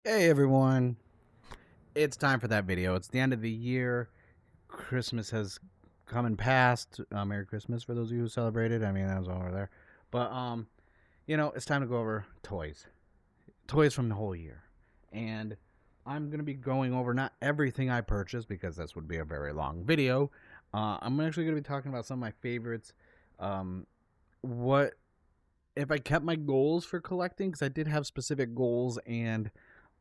Hey everyone, it's time for that video. It's the end of the year. Christmas has come and passed. Merry Christmas for those of you who celebrated. I mean, that was over there. But it's time to go over toys from the whole year. And I'm gonna be going over not everything I purchased because this would be a very long video. I'm actually gonna be talking about some of my favorites. What if I kept my goals for collecting? Because I did have specific goals, and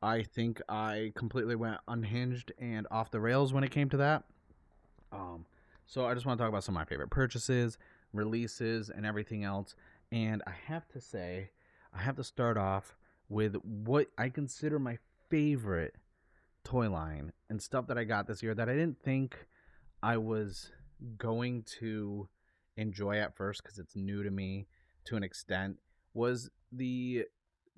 I think I completely went unhinged and off the rails when it came to that. Um, so I just want to talk about some of my favorite purchases, releases, and everything else. And I have to say, I have to start off with what I consider my favorite toy line and stuff that I got this year that I didn't think I was going to enjoy at first because it's new to me to an extent was the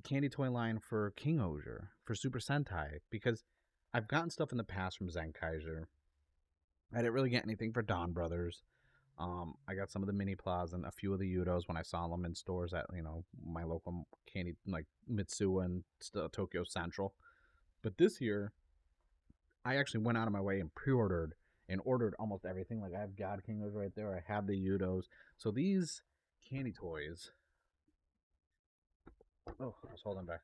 candy toy line for king-ohger for Super Sentai, because I've gotten stuff in the past from Zenkaiser. I didn't really get anything for Don Brothers. I got some of the mini plaza and a few of the Udos when I saw them in stores at my local candy like Mitsuwa and Tokyo Central. But this year, I actually went out of my way and pre-ordered and ordered almost everything. Like I have God Kingos right there. I have the Udos. So these candy toys, oh, I was holding back,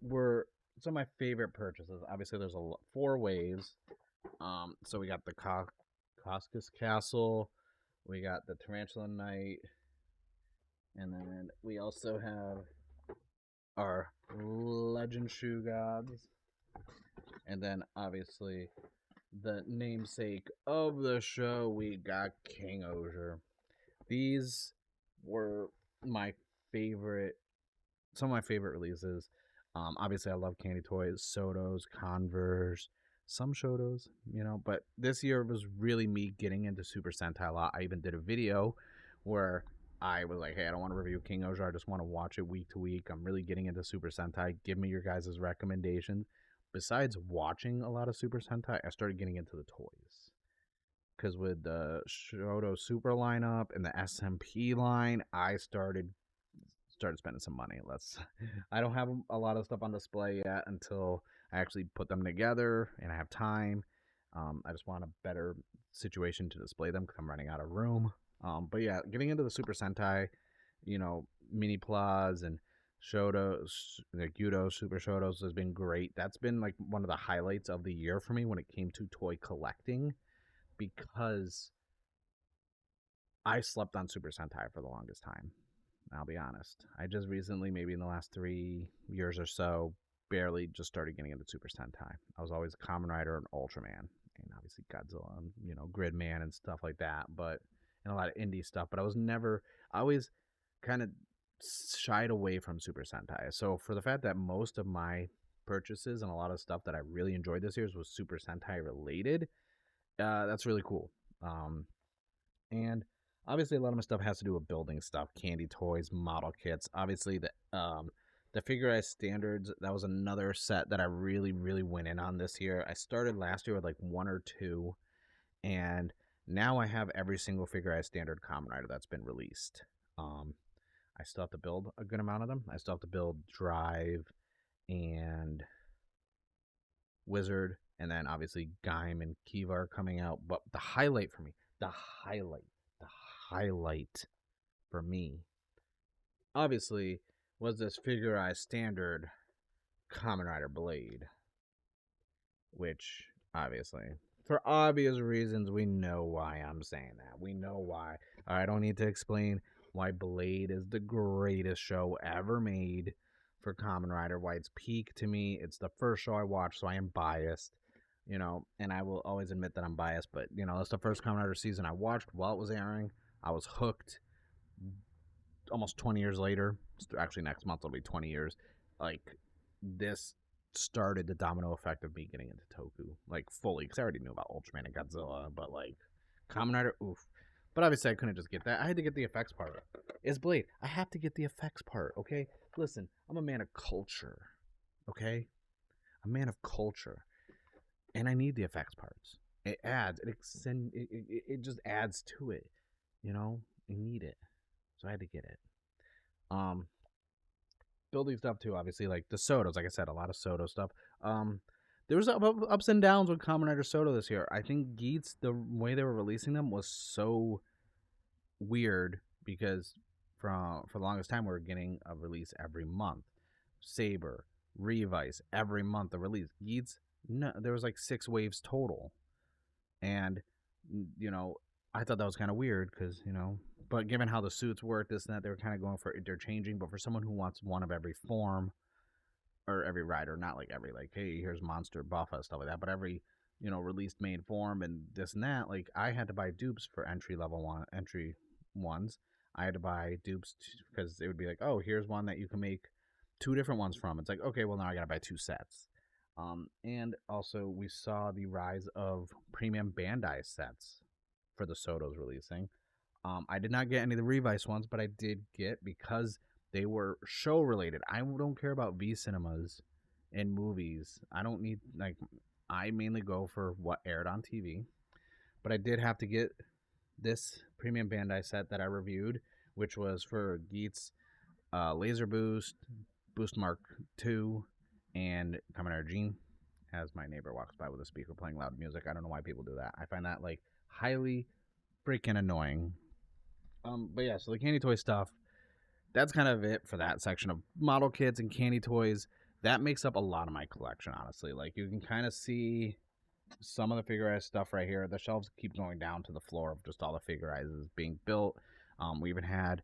were some of my favorite purchases. Obviously, there's four waves. So we got the Coscus Castle, we got the Tarantula Knight, and then we also have our Legend Shoe Gods, and then obviously the namesake of the show, we got king-ohger. These were my favorite, some of my favorite releases. Obviously, I love candy toys, Sotos, Converse, some Shotos, but this year was really me getting into Super Sentai a lot. I even did a video where I was like, hey, I don't want to review king-ohger. I just want to watch it week to week. I'm really getting into Super Sentai. Give me your guys' recommendations. Besides watching a lot of Super Sentai, I started getting into the toys. Because with the Shoto Super lineup and the SMP line, I started spending some money. I don't have a lot of stuff on display yet until I actually put them together and I have time. I just want a better situation to display them because I'm running out of room. But yeah, getting into the Super Sentai, mini Plaz and Shotos, like Yudo Super Shotos has been great. That's been like one of the highlights of the year for me when it came to toy collecting, because I slept on Super Sentai for the longest time. I'll be honest. I just recently, maybe in the last 3 years or so, barely just started getting into Super Sentai. I was always a Kamen Rider and Ultraman, and obviously Godzilla, and, Gridman and stuff like that. But and a lot of indie stuff. But I always kind of shied away from Super Sentai. So for the fact that most of my purchases and a lot of stuff that I really enjoyed this year was Super Sentai related, that's really cool. And obviously a lot of my stuff has to do with building stuff, candy toys, model kits. Obviously the figurized standards, that was another set that I really really went in on this year. I started last year with like one or two, and now I have every single figurized standard Kamen Rider that's been released. um I still have to build a good amount of them. I still have to build Drive and Wizard, and then obviously Gaim and Kiva are coming out. But the highlight for me, the highlight for me, obviously, was this figurized standard Kamen Rider Blade, which obviously, for obvious reasons, we know why I'm saying that. We know why. I don't need to explain why Blade is the greatest show ever made for Kamen Rider, why it's peak to me. It's the first show I watched, so I am biased, and I will always admit that I'm biased, but, that's the first Kamen Rider season I watched while it was airing. I was hooked. Almost 20 years later, actually next month will be 20 years, like, this started the domino effect of me getting into Toku, like, fully, because I already knew about Ultraman and Godzilla, but, like, Kamen Rider, oof. But obviously I couldn't just get that. I had to get the effects part. Is Blade. I have to get the effects part, okay? Listen, I'm a man of culture, okay? A man of culture. And I need the effects parts. It just adds to it, you know? I need it. So I had to get it. Um, building stuff too. Obviously, like the Sotos. Like I said, a lot of Soto stuff. Um, there was ups and downs with Kamen Rider Soto this year. I think Geats, the way they were releasing them was so weird because for the longest time we were getting a release every month. Saber, Revice, every month a release. Geats, no, there was like 6 waves total, and you know, I thought that was kind of weird because but given how the suits work, this and that, they were kind of going for interchanging. But for someone who wants one of every form or every rider, not like every like, hey, here's Monster Buffa stuff like that, but every released main form and this and that, like I had to buy dupes for entry ones. I had to buy dupes because it would be like, oh, here's one that you can make 2 different ones from. It's like, okay, well now I gotta buy 2 sets. And also we saw the rise of premium Bandai sets for the Sotos releasing. I did not get any of the Revice ones, but I did get, because they were show related. I don't care about V cinemas and movies. I don't need, like, I mainly go for what aired on TV. But I did have to get this premium Bandai set that I reviewed, which was for Geats Laser Boost, Boost Mark II, and Kamen Rider Gene. As my neighbor walks by with a speaker playing loud music. I don't know why people do that. I find that like highly freaking annoying. But yeah, so the candy toy stuff, that's kind of it for that section of model kits and candy toys. That makes up a lot of my collection, honestly. Like you can kind of see some of the figurized stuff right here. The shelves keep going down to the floor of just all the figurizes being built. We even had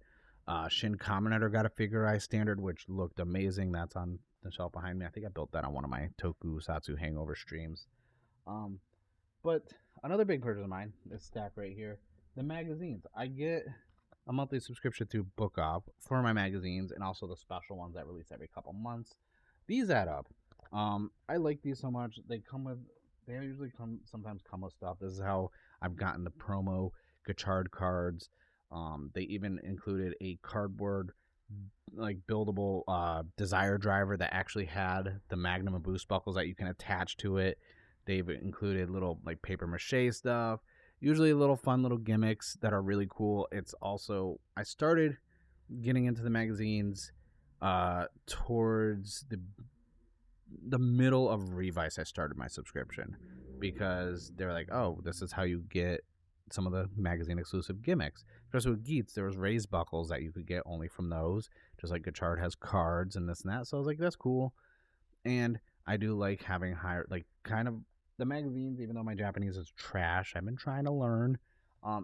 Shin Kamen Rider got a figurized standard, which looked amazing. That's on the shelf behind me. I think I built that on one of my Tokusatsu hangover streams. But another big purchase of mine, this stack right here, the magazines. I get a monthly subscription to Book Off for my magazines, and also the special ones that release every couple months. These add up. I like these so much. They usually sometimes come with stuff. This is how I've gotten the promo Gachard cards. They even included a cardboard, like buildable Desire driver that actually had the Magnum and Boost buckles that you can attach to it. They've included little like paper mache stuff. Usually little fun little gimmicks that are really cool. It's also, I started getting into the magazines towards the middle of Revice. I started my subscription because they're like, oh, this is how you get some of the magazine exclusive gimmicks. Especially with Geats, there was raised buckles that you could get only from those, just like Gachard has cards and this and that. So I was like, that's cool. And I do like having higher, like, kind of the magazines, even though my Japanese is trash. I've been trying to learn.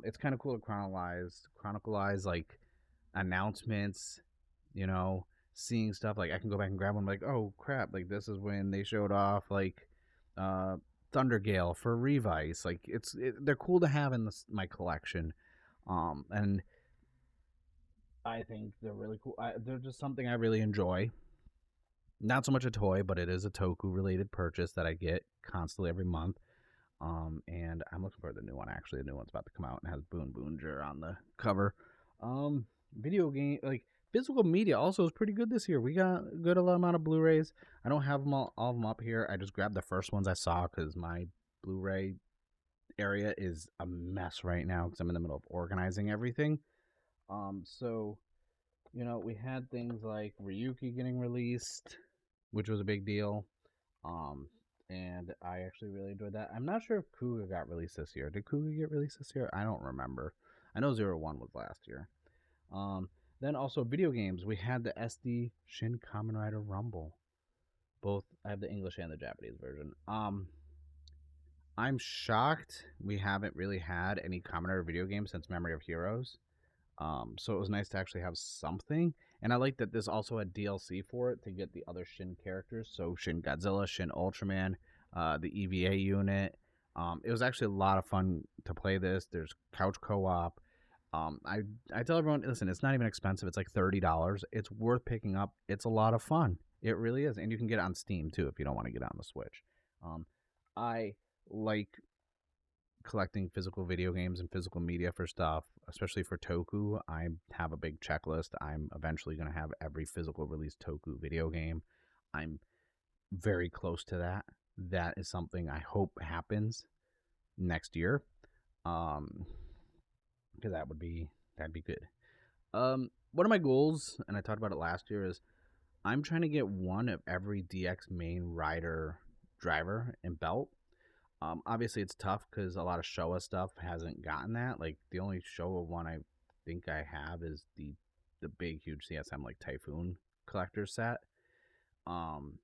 It's kind of cool to chronicleize like announcements, seeing stuff. Like I can go back and grab one, like, oh crap, like this is when they showed off like Thundergale for Revice. Like they're cool to have in my collection, and I think they're really cool. They're just something I really enjoy. Not so much a toy, but it is a Toku related purchase that I get constantly every month. And I'm looking for the new one. Actually, the new one's about to come out and has Boon Boonger on the cover. Video game, like physical media, also is pretty good this year. We got a good amount of Blu-rays. I don't have them all of them up here. I just grabbed the first ones I saw because my Blu-ray area is a mess right now because I'm in the middle of organizing everything. So we had things like Ryuki getting released, which was a big deal. And I actually really enjoyed that. I'm not sure if Kuga got released this year. Did Kuga get released this year? I don't remember. I know 01 was last year. Then also video games. We had the SD Shin Kamen Rider Rumble. Both, I have the English and the Japanese version. I'm shocked we haven't really had any Kamen Rider video games since Memory of Heroes. So it was nice to actually have something. And I like that this also had DLC for it to get the other Shin characters. So Shin Godzilla, Shin Ultraman, the EVA unit. It was actually a lot of fun to play this. There's couch co-op. I tell everyone, listen, it's not even expensive. It's like $30. It's worth picking up. It's a lot of fun. It really is. And you can get it on Steam too if you don't want to get it on the Switch. I like collecting physical video games and physical media for stuff, especially for Toku. I have a big checklist. I'm eventually going to have every physical release Toku video game. I'm very close to that. That is something I hope happens next year. Because that'd be good. One of my goals, and I talked about it last year, is I'm trying to get one of every DX main rider driver and belt. Obviously it's tough because a lot of Showa stuff hasn't gotten that. Like the only Showa one I think I have is the big huge CSM like Typhoon collector set. Um,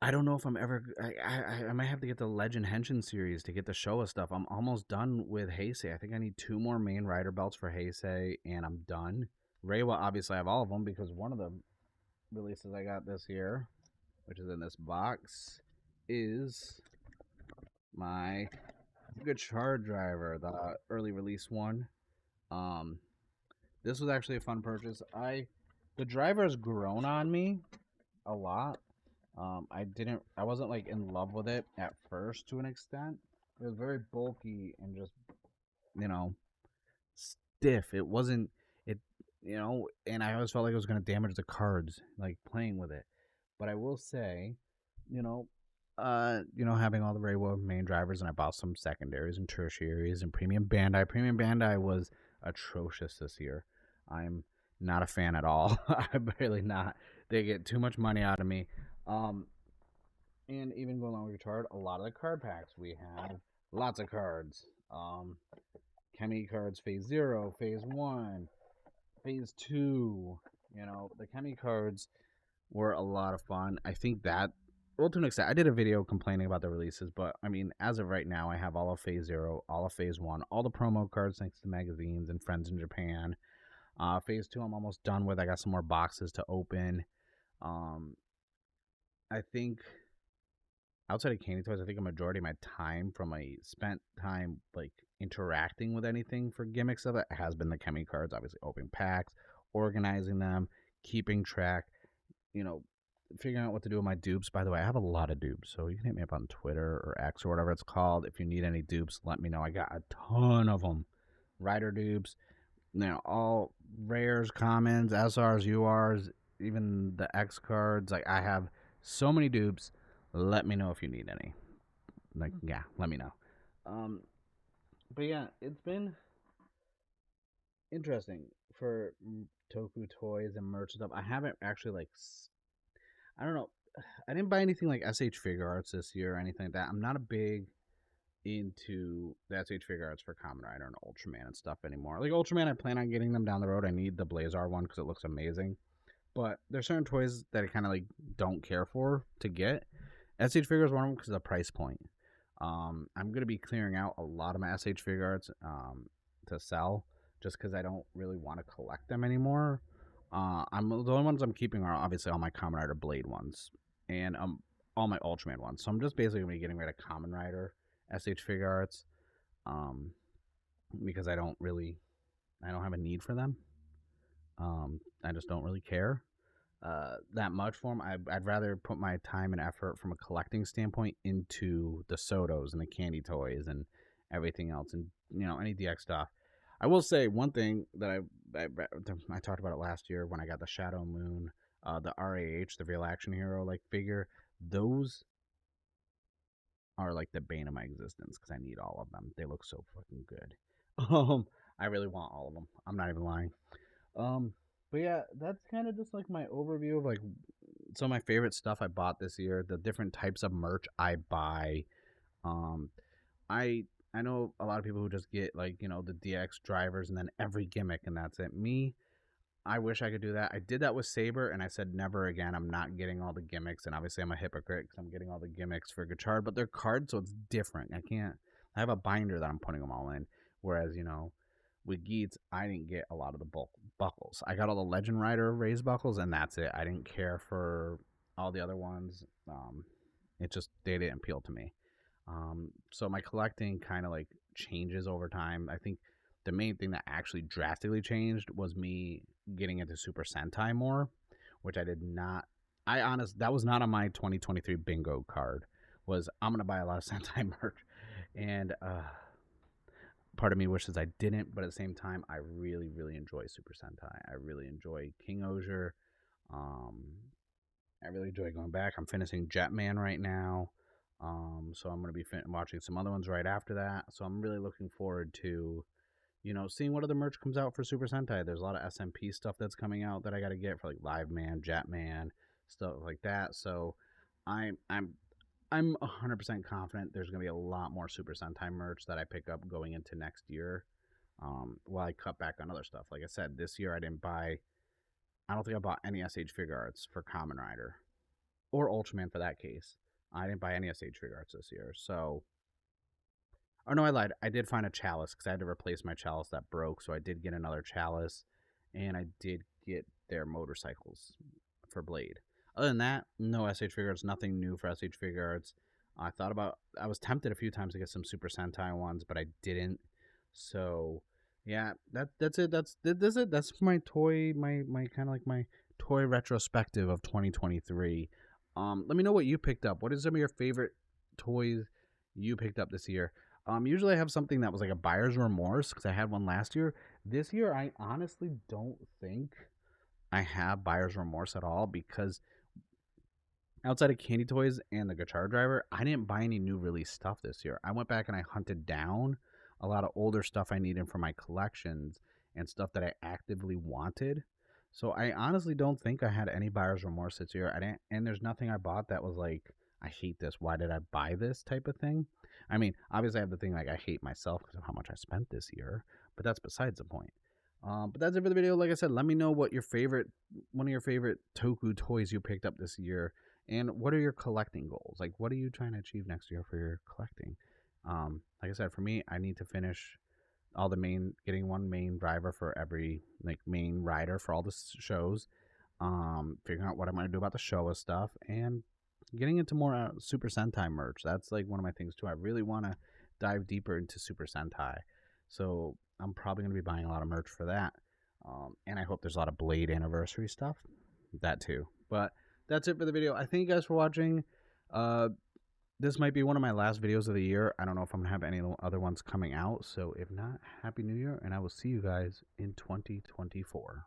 I don't know if I'm ever. I might have to get the Legend Henshin series to get the Showa stuff. I'm almost done with Heisei. I think I need 2 more main rider belts for Heisei, and I'm done. Reiwa, obviously, I have all of them because one of the releases I got this year, which is in this box, is my Guitar Driver, the early release one. Um, this was actually a fun purchase. The driver has grown on me a lot. I wasn't like in love with it at first to an extent. It was very bulky and just, you know, stiff. It wasn't, it, and I always felt like it was going to damage the cards, like playing with it. But I will say, you know, having all the Reiwa main drivers, and I bought some secondaries and tertiaries and premium Bandai. Premium Bandai was atrocious this year. I'm not a fan at all. I'm really not. They get too much money out of me. Um, and even going along with guitar, a lot of the card packs we have lots of cards. Chemi cards, phase 0, phase 1, phase 2. The Chemi cards were a lot of fun. I think that, well, to an extent, I did a video complaining about the releases, but I mean, as of right now, I have all of phase 0, all of phase 1, all the promo cards thanks to magazines and friends in Japan. Phase 2, I'm almost done with. I got some more boxes to open. I think outside of candy toys, I think a majority of my time from a spent time like interacting with anything for gimmicks of it has been the Chemi cards. Obviously, opening packs, organizing them, keeping track. You know, Figuring out what to do with my dupes. By the way, I have a lot of dupes, so you can hit me up on Twitter or X or whatever it's called. If you need any dupes, let me know. I got a ton of them. Rider dupes, all rares, commons, SRs, URs, even the X cards. Like I have so many dupes. Let me know if you need any. Like, yeah, let me know. Um, but yeah, it's been interesting for Toku toys and merch stuff. I haven't actually I don't know. I didn't buy anything like SH Figure Arts this year or anything like that. I'm not a big into the SH Figure Arts for Kamen Rider and Ultraman and stuff anymore. Like Ultraman, I plan on getting them down the road. I need the Blazar one because it looks amazing. But there's certain toys that I kind of like don't care for to get. SH Figure is one of them because of the price point. I'm gonna be clearing out a lot of my SH Figure Arts to sell just because I don't really want to collect them anymore. I'm the only ones I'm keeping are obviously all my Kamen Rider Blade ones and all my Ultraman ones. So I'm just basically gonna be getting rid of Kamen Rider SH Figure Arts um, because I don't have a need for them. I just don't really care that much for them. I'd rather put my time and effort from a collecting standpoint into the Sotos and the candy toys and everything else, and any DX stuff. I will say one thing that I talked about it last year when I got the Shadow Moon, the RAH, the Real Action Hero like figure. Those are like the bane of my existence because I need all of them. They look so fucking good. I really want all of them. I'm not even lying. But yeah, that's kind of just like my overview of like some of my favorite stuff I bought this year, the different types of merch I buy. Um, I know a lot of people who just get like the DX drivers and then every gimmick and that's it. Me, I wish I could do that. I did that with Saber, and I said never again. I'm not getting all the gimmicks, and obviously I'm a hypocrite because I'm getting all the gimmicks for Guitar, but they're cards, so it's different. I can't. I have a binder that I'm putting them all in, whereas with Geats, I didn't get a lot of the buckles. I got all the Legend Rider raised buckles, and that's it. I didn't care for all the other ones. It just they didn't appeal to me. So my collecting kind of like changes over time. I think the main thing that actually drastically changed was me getting into Super Sentai more, which I did not. That was not on my 2023 bingo card. Was I'm gonna buy a lot of Sentai merch, and part of me wishes I didn't, but at the same time, I really, really enjoy Super Sentai. I really enjoy king-ohger. Um, I really enjoy going back. I'm finishing Jetman right now. So I'm going to be watching some other ones right after that. So I'm really looking forward to seeing what other merch comes out for Super Sentai. There's a lot of SMP stuff that's coming out that I got to get for like Live Man, Jetman, stuff like that. So I'm I'm I'm 100% confident there's going to be a lot more Super Sentai merch that I pick up going into next year. While I cut back on other stuff. Like I said, this year I don't think I bought any SH Figure Arts for Kamen Rider or Ultraman for that case. I didn't buy any SH Figure Arts this year. So, oh no, I lied. I did find a chalice because I had to replace my chalice that broke. So I did get another chalice, and I did get their motorcycles for Blade. Other than that, no SH Figure Arts. Nothing new for SH Figure Arts. I was tempted a few times to get some Super Sentai ones, but I didn't. So yeah, that's it. That's it. That's my toy, my kind of like my toy retrospective of 2023. Let me know what you picked up. What is some of your favorite toys you picked up this year? Usually I have something that was like a buyer's remorse because I had one last year. This year, I honestly don't think I have buyer's remorse at all because outside of Candy Toys and the Guitar Driver, I didn't buy any new release stuff this year. I went back and I hunted down a lot of older stuff I needed for my collections and stuff that I actively wanted. So I honestly don't think I had any buyer's remorse this year. I didn't, and there's nothing I bought that was like, I hate this. Why did I buy this type of thing? I mean, obviously I have the thing like I hate myself because of how much I spent this year, but that's besides the point. But that's it for the video. Like I said, let me know what one of your favorite Toku toys you picked up this year. And what are your collecting goals? Like, what are you trying to achieve next year for your collecting? Like I said, for me, I need to finish getting one main driver for every like main rider for all the shows. Figuring out what I'm gonna do about the Showa stuff and getting into more Super Sentai merch. That's like one of my things too. I really want to dive deeper into Super Sentai, so I'm probably gonna be buying a lot of merch for that. And I hope there's a lot of Blade anniversary stuff. That too, but that's it for the video. I thank you guys for watching. This might be one of my last videos of the year. I don't know if I'm going to have any other ones coming out. So if not, Happy New Year, and I will see you guys in 2024.